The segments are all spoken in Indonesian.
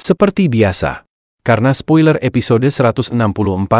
Seperti biasa, karena spoiler episode 164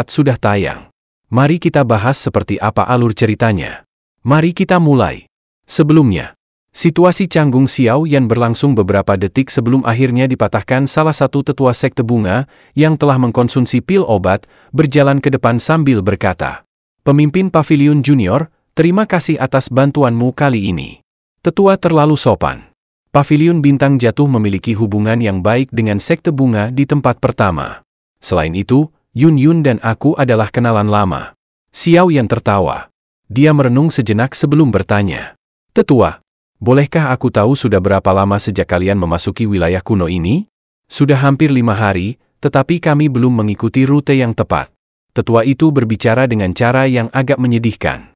sudah tayang, mari kita bahas seperti apa alur ceritanya. Mari kita mulai. Sebelumnya, situasi Canggung Xiao Yan berlangsung beberapa detik sebelum akhirnya dipatahkan salah satu tetua sekte bunga yang telah mengkonsumsi pil obat, berjalan ke depan sambil berkata, "Pemimpin Pavilion Junior, terima kasih atas bantuanmu kali ini." Tetua terlalu sopan. Pavilion Bintang Jatuh memiliki hubungan yang baik dengan sekte bunga di tempat pertama. Selain itu, Yun Yun dan aku adalah kenalan lama. Xiao Yan tertawa. Dia merenung sejenak sebelum bertanya, "Tetua, bolehkah aku tahu sudah berapa lama sejak kalian memasuki wilayah kuno ini?" "Sudah hampir 5 hari, tetapi kami belum mengikuti rute yang tepat." Tetua itu berbicara dengan cara yang agak menyedihkan.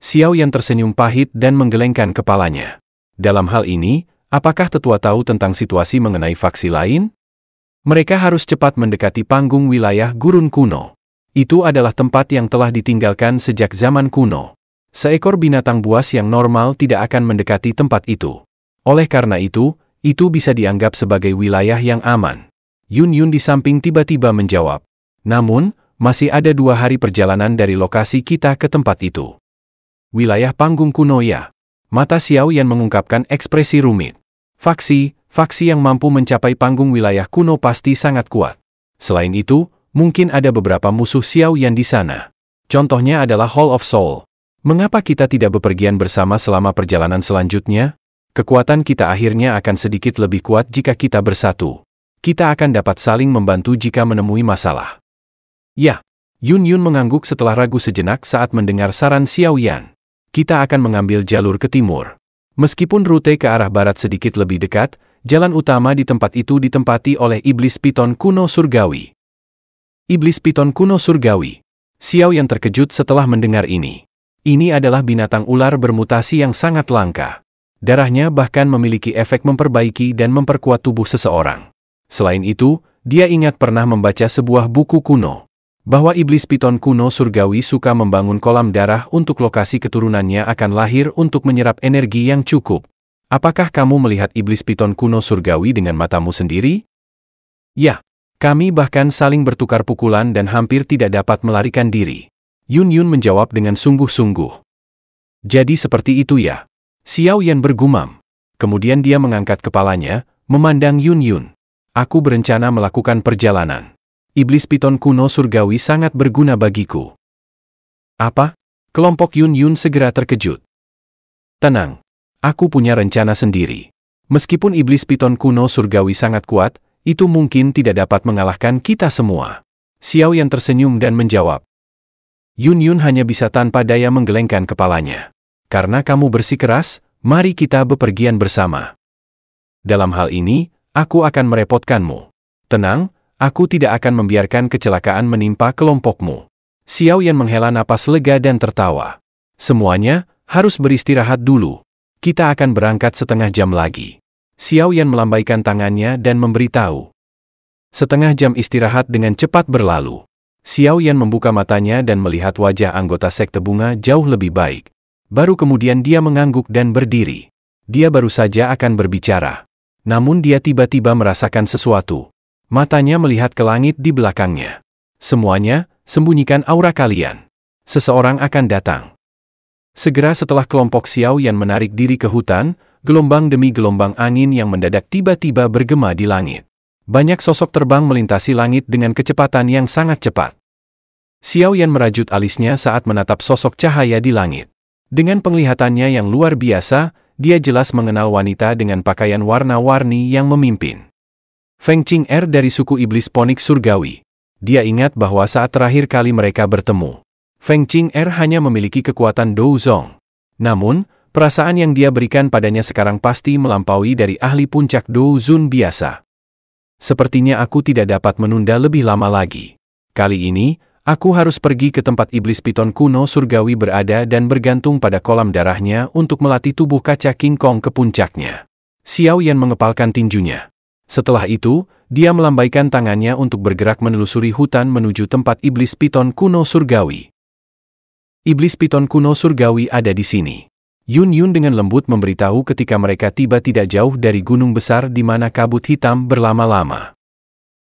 Xiao Yan tersenyum pahit dan menggelengkan kepalanya. Dalam hal ini, apakah tetua tahu tentang situasi mengenai faksi lain? Mereka harus cepat mendekati panggung wilayah gurun kuno. Itu adalah tempat yang telah ditinggalkan sejak zaman kuno. Seekor binatang buas yang normal tidak akan mendekati tempat itu. Oleh karena itu bisa dianggap sebagai wilayah yang aman. Yun Yun di samping tiba-tiba menjawab, "Namun, masih ada 2 hari perjalanan dari lokasi kita ke tempat itu." "Wilayah panggung kuno ya?" Mata Xiao Yan mengungkapkan ekspresi rumit. Faksi yang mampu mencapai panggung wilayah kuno pasti sangat kuat. Selain itu, mungkin ada beberapa musuh Xiao Yan di sana. Contohnya adalah Hall of Soul. Mengapa kita tidak bepergian bersama selama perjalanan selanjutnya? Kekuatan kita akhirnya akan sedikit lebih kuat jika kita bersatu. Kita akan dapat saling membantu jika menemui masalah. Ya, Yun Yun mengangguk setelah ragu sejenak saat mendengar saran Xiao Yan. Kita akan mengambil jalur ke timur. Meskipun rute ke arah barat sedikit lebih dekat, jalan utama di tempat itu ditempati oleh iblis piton kuno surgawi. Iblis piton kuno surgawi. Xiao Yan terkejut setelah mendengar ini. Ini adalah binatang ular bermutasi yang sangat langka. Darahnya bahkan memiliki efek memperbaiki dan memperkuat tubuh seseorang. Selain itu, dia ingat pernah membaca sebuah buku kuno bahwa iblis piton kuno surgawi suka membangun kolam darah untuk lokasi keturunannya akan lahir untuk menyerap energi yang cukup. Apakah kamu melihat iblis piton kuno surgawi dengan matamu sendiri? Ya, kami bahkan saling bertukar pukulan dan hampir tidak dapat melarikan diri. Yun Yun menjawab dengan sungguh-sungguh. Jadi seperti itu ya? Xiao Yan bergumam. Kemudian dia mengangkat kepalanya, memandang Yun Yun. Aku berencana melakukan perjalanan. Iblis piton kuno surgawi sangat berguna bagiku. Apa? Kelompok Yun Yun segera terkejut. Tenang, aku punya rencana sendiri. Meskipun iblis piton kuno surgawi sangat kuat, itu mungkin tidak dapat mengalahkan kita semua. Xiao Yan tersenyum dan menjawab. Yun Yun hanya bisa tanpa daya menggelengkan kepalanya. Karena kamu bersikeras, mari kita bepergian bersama. Dalam hal ini, aku akan merepotkanmu. Tenang, aku tidak akan membiarkan kecelakaan menimpa kelompokmu. Xiao Yan menghela napas lega dan tertawa. Semuanya harus beristirahat dulu. Kita akan berangkat setengah jam lagi. Xiao Yan melambaikan tangannya dan memberitahu. Setengah jam istirahat dengan cepat berlalu. Xiao Yan membuka matanya dan melihat wajah anggota sekte bunga jauh lebih baik. Baru kemudian dia mengangguk dan berdiri. Dia baru saja akan berbicara. Namun dia tiba-tiba merasakan sesuatu. Matanya melihat ke langit di belakangnya. Semuanya, sembunyikan aura kalian. Seseorang akan datang. Segera setelah kelompok Xiao Yan menarik diri ke hutan, gelombang demi gelombang angin yang mendadak tiba-tiba bergema di langit. Banyak sosok terbang melintasi langit dengan kecepatan yang sangat cepat. Xiao Yan merajut alisnya saat menatap sosok cahaya di langit. Dengan penglihatannya yang luar biasa, dia jelas mengenal wanita dengan pakaian warna-warni yang memimpin. Feng Qing'er dari suku iblis ponik surgawi. Dia ingat bahwa saat terakhir kali mereka bertemu, Feng Qing'er hanya memiliki kekuatan Douzong. Namun, perasaan yang dia berikan padanya sekarang pasti melampaui dari ahli puncak Douzun biasa. Sepertinya aku tidak dapat menunda lebih lama lagi. Kali ini, aku harus pergi ke tempat iblis piton kuno surgawi berada dan bergantung pada kolam darahnya untuk melatih tubuh kaca King Kong ke puncaknya. Xiao Yan mengepalkan tinjunya. Setelah itu, dia melambaikan tangannya untuk bergerak menelusuri hutan menuju tempat iblis piton kuno surgawi. Iblis piton kuno surgawi ada di sini. Yun Yun dengan lembut memberitahu ketika mereka tiba tidak jauh dari gunung besar di mana kabut hitam berlama-lama.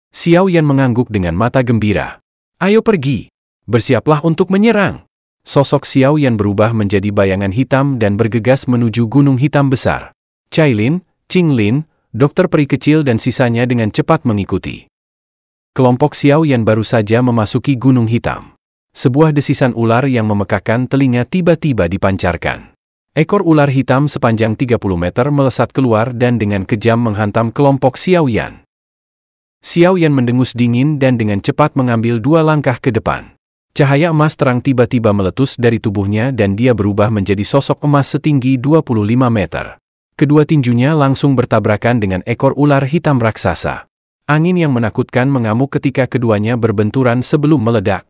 Xiao Yan mengangguk dengan mata gembira. Ayo pergi. Bersiaplah untuk menyerang. Sosok Xiao Yan berubah menjadi bayangan hitam dan bergegas menuju gunung hitam besar. Cailin, Qinglin, dokter peri kecil dan sisanya dengan cepat mengikuti. Kelompok Xiao Yan baru saja memasuki gunung hitam. Sebuah desisan ular yang memekakkan telinga tiba-tiba dipancarkan. Ekor ular hitam sepanjang 30 meter melesat keluar dan dengan kejam menghantam kelompok Xiao Yan. Xiao Yan mendengus dingin dan dengan cepat mengambil 2 langkah ke depan. Cahaya emas terang tiba-tiba meletus dari tubuhnya dan dia berubah menjadi sosok emas setinggi 25 meter. Kedua tinjunya langsung bertabrakan dengan ekor ular hitam raksasa. Angin yang menakutkan mengamuk ketika keduanya berbenturan sebelum meledak.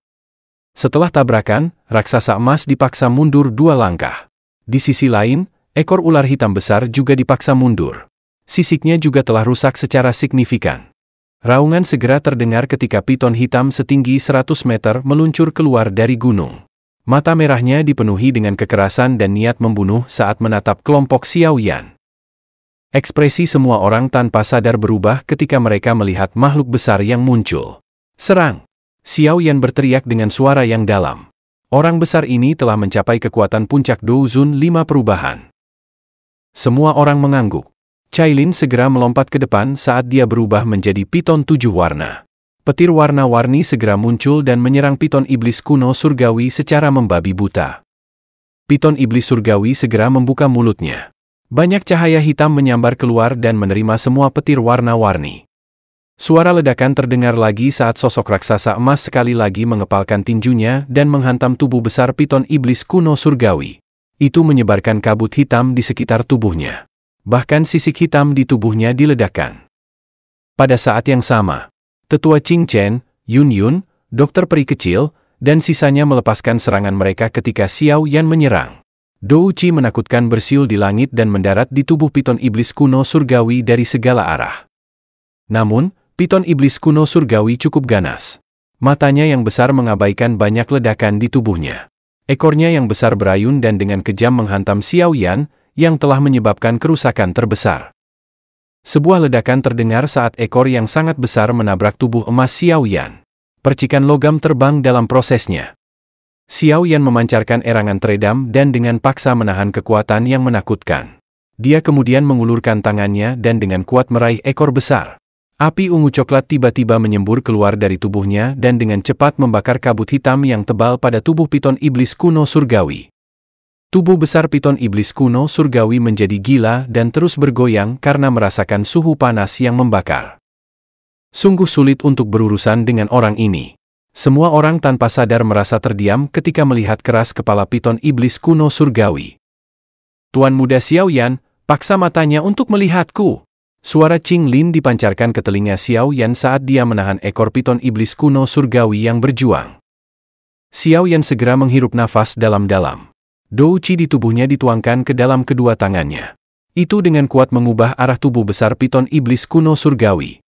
Setelah tabrakan, raksasa emas dipaksa mundur 2 langkah. Di sisi lain, ekor ular hitam besar juga dipaksa mundur. Sisiknya juga telah rusak secara signifikan. Raungan segera terdengar ketika piton hitam setinggi 100 meter meluncur keluar dari gunung. Mata merahnya dipenuhi dengan kekerasan dan niat membunuh saat menatap kelompok Xiao Yan. Ekspresi semua orang tanpa sadar berubah ketika mereka melihat makhluk besar yang muncul. Serang! Xiao Yan berteriak dengan suara yang dalam. Orang besar ini telah mencapai kekuatan puncak Douzun 5 perubahan. Semua orang mengangguk. Cailin segera melompat ke depan saat dia berubah menjadi piton 7 warna. Petir warna-warni segera muncul dan menyerang piton iblis kuno surgawi secara membabi buta. Piton iblis surgawi segera membuka mulutnya. Banyak cahaya hitam menyambar keluar dan menerima semua petir warna-warni. Suara ledakan terdengar lagi saat sosok raksasa emas sekali lagi mengepalkan tinjunya dan menghantam tubuh besar piton iblis kuno surgawi. Itu menyebarkan kabut hitam di sekitar tubuhnya. Bahkan sisik hitam di tubuhnya diledakkan. Pada saat yang sama, tetua Qing Chen, Yun Yun, dokter peri kecil, dan sisanya melepaskan serangan mereka ketika Xiao Yan menyerang. Dou Qi menakutkan bersiul di langit dan mendarat di tubuh piton iblis kuno surgawi dari segala arah. Namun, piton iblis kuno surgawi cukup ganas. Matanya yang besar mengabaikan banyak ledakan di tubuhnya. Ekornya yang besar berayun dan dengan kejam menghantam Xiao Yan, yang telah menyebabkan kerusakan terbesar. Sebuah ledakan terdengar saat ekor yang sangat besar menabrak tubuh emas Xiao Yan. Percikan logam terbang dalam prosesnya. Xiao Yan memancarkan erangan teredam dan dengan paksa menahan kekuatan yang menakutkan. Dia kemudian mengulurkan tangannya dan dengan kuat meraih ekor besar. Api ungu coklat tiba-tiba menyembur keluar dari tubuhnya dan dengan cepat membakar kabut hitam yang tebal pada tubuh piton iblis kuno surgawi. Tubuh besar piton iblis kuno surgawi menjadi gila dan terus bergoyang karena merasakan suhu panas yang membakar. Sungguh sulit untuk berurusan dengan orang ini. Semua orang tanpa sadar merasa terdiam ketika melihat keras kepala piton iblis kuno surgawi. Tuan muda Xiao Yan, paksa matanya untuk melihatku. Suara Qinglin dipancarkan ke telinga Xiao Yan saat dia menahan ekor piton iblis kuno surgawi yang berjuang. Xiao Yan segera menghirup nafas dalam-dalam. Dou Qi di tubuhnya dituangkan ke dalam kedua tangannya. Itu dengan kuat mengubah arah tubuh besar piton iblis kuno surgawi.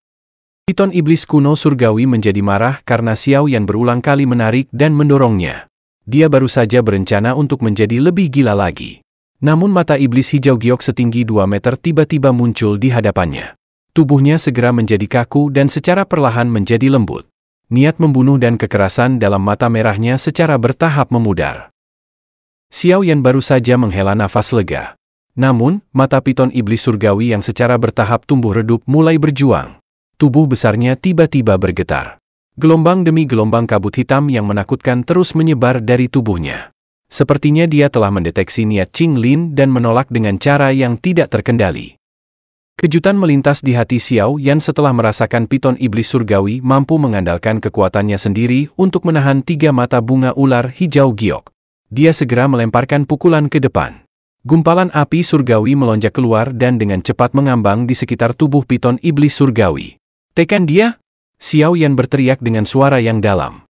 Piton iblis kuno surgawi menjadi marah karena Xiao Yan berulang kali menarik dan mendorongnya. Dia baru saja berencana untuk menjadi lebih gila lagi. Namun mata iblis hijau giok setinggi 2 meter tiba-tiba muncul di hadapannya. Tubuhnya segera menjadi kaku dan secara perlahan menjadi lembut. Niat membunuh dan kekerasan dalam mata merahnya secara bertahap memudar. Xiao Yan baru saja menghela nafas lega. Namun, mata piton iblis surgawi yang secara bertahap tumbuh redup mulai berjuang. Tubuh besarnya tiba-tiba bergetar. Gelombang demi gelombang kabut hitam yang menakutkan terus menyebar dari tubuhnya. Sepertinya dia telah mendeteksi niat Qinglin dan menolak dengan cara yang tidak terkendali. Kejutan melintas di hati Xiao Yan setelah merasakan piton iblis surgawi mampu mengandalkan kekuatannya sendiri untuk menahan 3 mata bunga ular hijau giok. Dia segera melemparkan pukulan ke depan. Gumpalan api surgawi melonjak keluar dan dengan cepat mengambang di sekitar tubuh piton iblis surgawi. "Tekan dia!" Xiao Yan berteriak dengan suara yang dalam.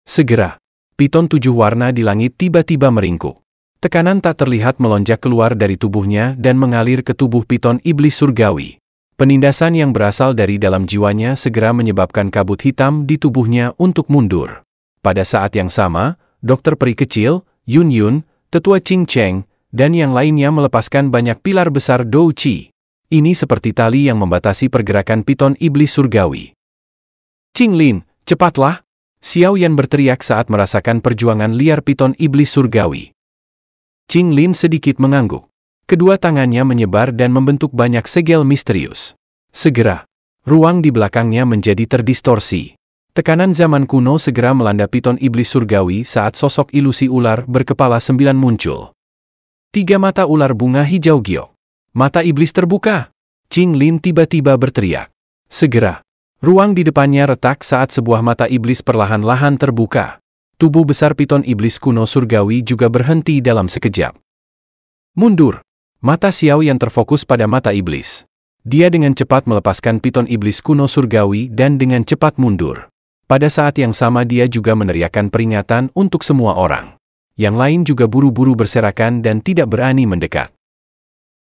Segera, piton 7 warna di langit tiba-tiba meringkuk. Tekanan tak terlihat melonjak keluar dari tubuhnya dan mengalir ke tubuh piton iblis surgawi. Penindasan yang berasal dari dalam jiwanya segera menyebabkan kabut hitam di tubuhnya untuk mundur. Pada saat yang sama, dokter peri kecil, Yun Yun, tetua Qing Cheng, dan yang lainnya melepaskan banyak pilar besar Dou Qi. Ini seperti tali yang membatasi pergerakan piton iblis surgawi. Qinglin, cepatlah! Xiao Yan berteriak saat merasakan perjuangan liar piton iblis surgawi. Qinglin sedikit mengangguk. Kedua tangannya menyebar dan membentuk banyak segel misterius. Segera, ruang di belakangnya menjadi terdistorsi. Tekanan zaman kuno segera melanda piton iblis surgawi saat sosok ilusi ular berkepala 9 muncul. 3 mata ular bunga hijau giok. Mata iblis terbuka. Qinglin tiba-tiba berteriak. Segera, ruang di depannya retak saat sebuah mata iblis perlahan-lahan terbuka. Tubuh besar piton iblis kuno surgawi juga berhenti dalam sekejap. Mundur. Mata Xiao yang terfokus pada mata iblis. Dia dengan cepat melepaskan piton iblis kuno surgawi dan dengan cepat mundur. Pada saat yang sama dia juga meneriakkan peringatan untuk semua orang. Yang lain juga buru-buru berserakan dan tidak berani mendekat.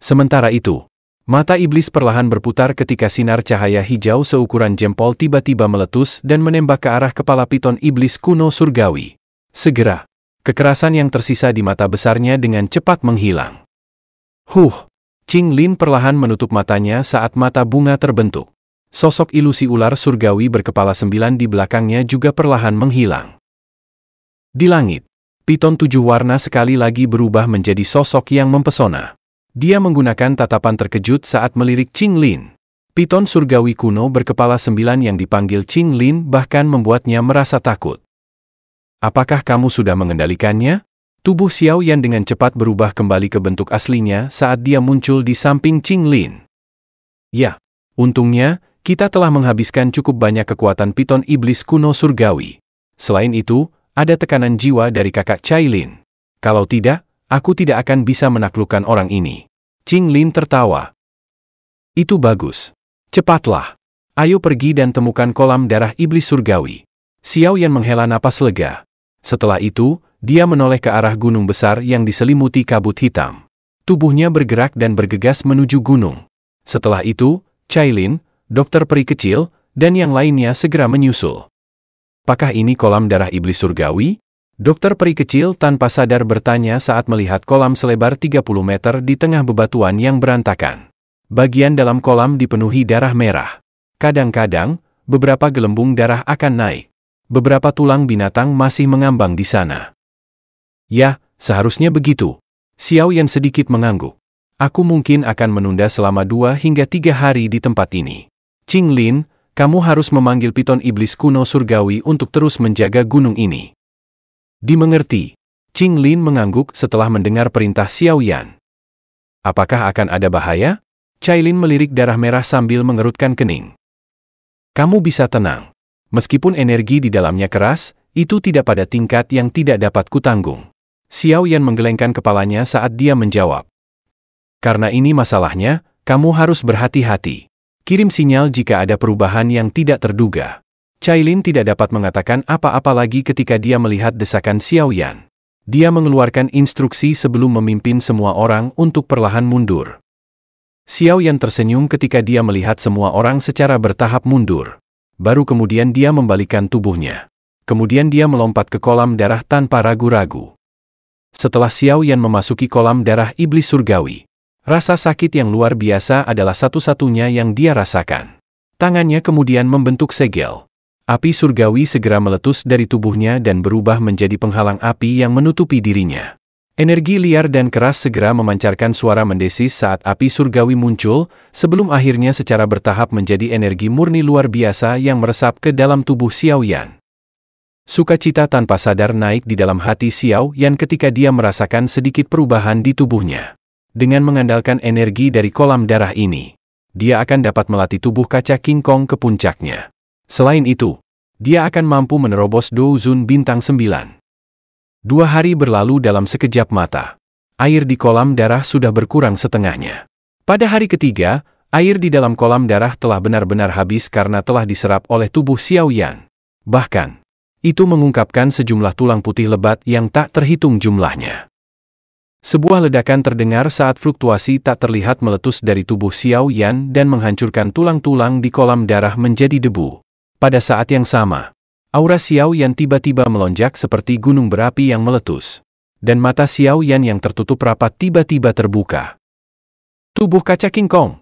Sementara itu, mata iblis perlahan berputar ketika sinar cahaya hijau seukuran jempol tiba-tiba meletus dan menembak ke arah kepala piton iblis kuno surgawi. Segera, kekerasan yang tersisa di mata besarnya dengan cepat menghilang. Qinglin perlahan menutup matanya saat mata bunga terbentuk. Sosok ilusi ular surgawi berkepala 9 di belakangnya juga perlahan menghilang. Di langit, piton 7 warna sekali lagi berubah menjadi sosok yang mempesona. Dia menggunakan tatapan terkejut saat melirik Qinglin. Piton surgawi kuno berkepala 9 yang dipanggil Qinglin bahkan membuatnya merasa takut. Apakah kamu sudah mengendalikannya? Tubuh Xiao Yan dengan cepat berubah kembali ke bentuk aslinya saat dia muncul di samping Qinglin. Ya, untungnya, kita telah menghabiskan cukup banyak kekuatan piton iblis kuno surgawi. Selain itu, ada tekanan jiwa dari kakak Cailin. Kalau tidak, aku tidak akan bisa menaklukkan orang ini. Qinglin tertawa. Itu bagus. Cepatlah. Ayo pergi dan temukan kolam darah iblis surgawi. Xiao Yan menghela napas lega. Setelah itu, dia menoleh ke arah gunung besar yang diselimuti kabut hitam. Tubuhnya bergerak dan bergegas menuju gunung. Setelah itu, Cailin, dokter peri kecil, dan yang lainnya segera menyusul. Apakah ini kolam darah iblis surgawi? Dokter peri kecil tanpa sadar bertanya saat melihat kolam selebar 30 meter di tengah bebatuan yang berantakan. Bagian dalam kolam dipenuhi darah merah. Kadang-kadang, beberapa gelembung darah akan naik. Beberapa tulang binatang masih mengambang di sana. Ya, seharusnya begitu. Xiao Yan sedikit mengangguk. Aku mungkin akan menunda selama 2 hingga 3 hari di tempat ini. Qinglin, kamu harus memanggil piton iblis kuno surgawi untuk terus menjaga gunung ini. Dimengerti. Qinglin mengangguk setelah mendengar perintah Xiao Yan. Apakah akan ada bahaya? Cailin melirik darah merah sambil mengerutkan kening. Kamu bisa tenang. Meskipun energi di dalamnya keras, itu tidak pada tingkat yang tidak dapat kutanggung. Xiao Yan menggelengkan kepalanya saat dia menjawab. Karena ini masalahnya, kamu harus berhati-hati. Kirim sinyal jika ada perubahan yang tidak terduga. Cailin tidak dapat mengatakan apa-apa lagi ketika dia melihat desakan Xiao Yan. Dia mengeluarkan instruksi sebelum memimpin semua orang untuk perlahan mundur. Xiao Yan tersenyum ketika dia melihat semua orang secara bertahap mundur. Baru kemudian dia membalikkan tubuhnya. Kemudian dia melompat ke kolam darah tanpa ragu-ragu. Setelah Xiao Yan memasuki kolam darah iblis surgawi, rasa sakit yang luar biasa adalah satu-satunya yang dia rasakan. Tangannya kemudian membentuk segel. Api surgawi segera meletus dari tubuhnya dan berubah menjadi penghalang api yang menutupi dirinya. Energi liar dan keras segera memancarkan suara mendesis saat api surgawi muncul, sebelum akhirnya secara bertahap menjadi energi murni luar biasa yang meresap ke dalam tubuh Xiao Yan. Sukacita tanpa sadar naik di dalam hati Xiao Yan ketika dia merasakan sedikit perubahan di tubuhnya. Dengan mengandalkan energi dari kolam darah ini, dia akan dapat melatih tubuh kaca King Kong ke puncaknya. Selain itu, dia akan mampu menerobos Douzun bintang 9. 2 hari berlalu dalam sekejap mata. Air di kolam darah sudah berkurang setengahnya. Pada hari ketiga, air di dalam kolam darah telah benar-benar habis karena telah diserap oleh tubuh Xiao Yan. Bahkan, itu mengungkapkan sejumlah tulang putih lebat yang tak terhitung jumlahnya. Sebuah ledakan terdengar saat fluktuasi tak terlihat meletus dari tubuh Xiao Yan dan menghancurkan tulang-tulang di kolam darah menjadi debu. Pada saat yang sama, aura Xiao Yan tiba-tiba melonjak seperti gunung berapi yang meletus. Dan mata Xiao Yan yang tertutup rapat tiba-tiba terbuka. Tubuh kaca King Kong.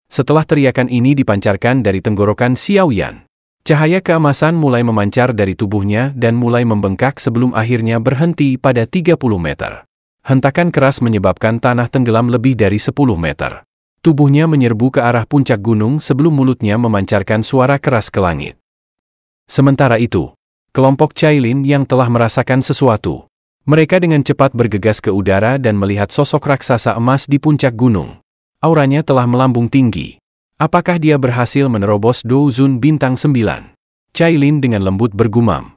Setelah teriakan ini dipancarkan dari tenggorokan Xiao Yan, Cahaya keemasan mulai memancar dari tubuhnya dan mulai membengkak sebelum akhirnya berhenti pada 30 meter. Hentakan keras menyebabkan tanah tenggelam lebih dari 10 meter. Tubuhnya menyerbu ke arah puncak gunung sebelum mulutnya memancarkan suara keras ke langit. Sementara itu, kelompok Cailin yang telah merasakan sesuatu. Mereka dengan cepat bergegas ke udara dan melihat sosok raksasa emas di puncak gunung. Auranya telah melambung tinggi. Apakah dia berhasil menerobos Douzun Bintang 9? Cailin dengan lembut bergumam.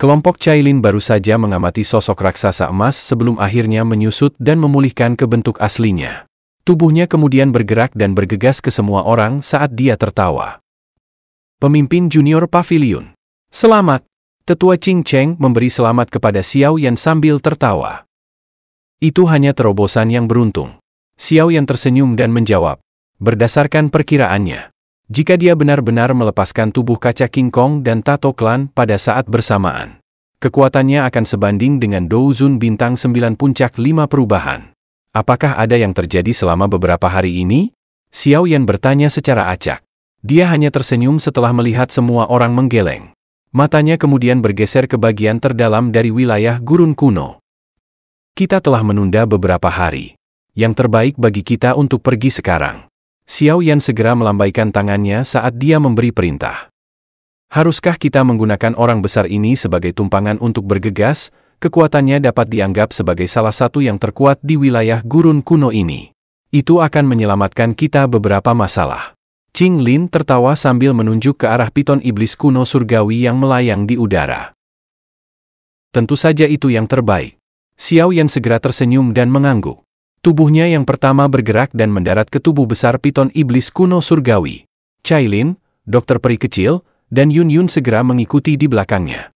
Kelompok Cailin baru saja mengamati sosok raksasa emas sebelum akhirnya menyusut dan memulihkan ke bentuk aslinya. Tubuhnya kemudian bergerak dan bergegas ke semua orang saat dia tertawa. Pemimpin Junior Pavilion. Selamat! Tetua Qing Cheng memberi selamat kepada Xiao Yan sambil tertawa. Itu hanya terobosan yang beruntung. Xiao Yan tersenyum dan menjawab. Berdasarkan perkiraannya, jika dia benar-benar melepaskan tubuh kaca King Kong dan Tato Clan pada saat bersamaan, kekuatannya akan sebanding dengan Douzun Bintang 9 Puncak 5 Perubahan. Apakah ada yang terjadi selama beberapa hari ini? Xiao Yan bertanya secara acak. Dia hanya tersenyum setelah melihat semua orang menggeleng. Matanya kemudian bergeser ke bagian terdalam dari wilayah gurun kuno. Kita telah menunda beberapa hari. Yang terbaik bagi kita untuk pergi sekarang. Xiao Yan segera melambaikan tangannya saat dia memberi perintah. Haruskah kita menggunakan orang besar ini sebagai tumpangan untuk bergegas? Kekuatannya dapat dianggap sebagai salah satu yang terkuat di wilayah gurun kuno ini. Itu akan menyelamatkan kita beberapa masalah. Qing Lin tertawa sambil menunjuk ke arah piton iblis kuno surgawi yang melayang di udara. Tentu saja itu yang terbaik. Xiao Yan segera tersenyum dan mengangguk. Tubuhnya yang pertama bergerak dan mendarat ke tubuh besar piton iblis kuno surgawi. Cailin, Dokter Peri Kecil, dan Yun Yun segera mengikuti di belakangnya.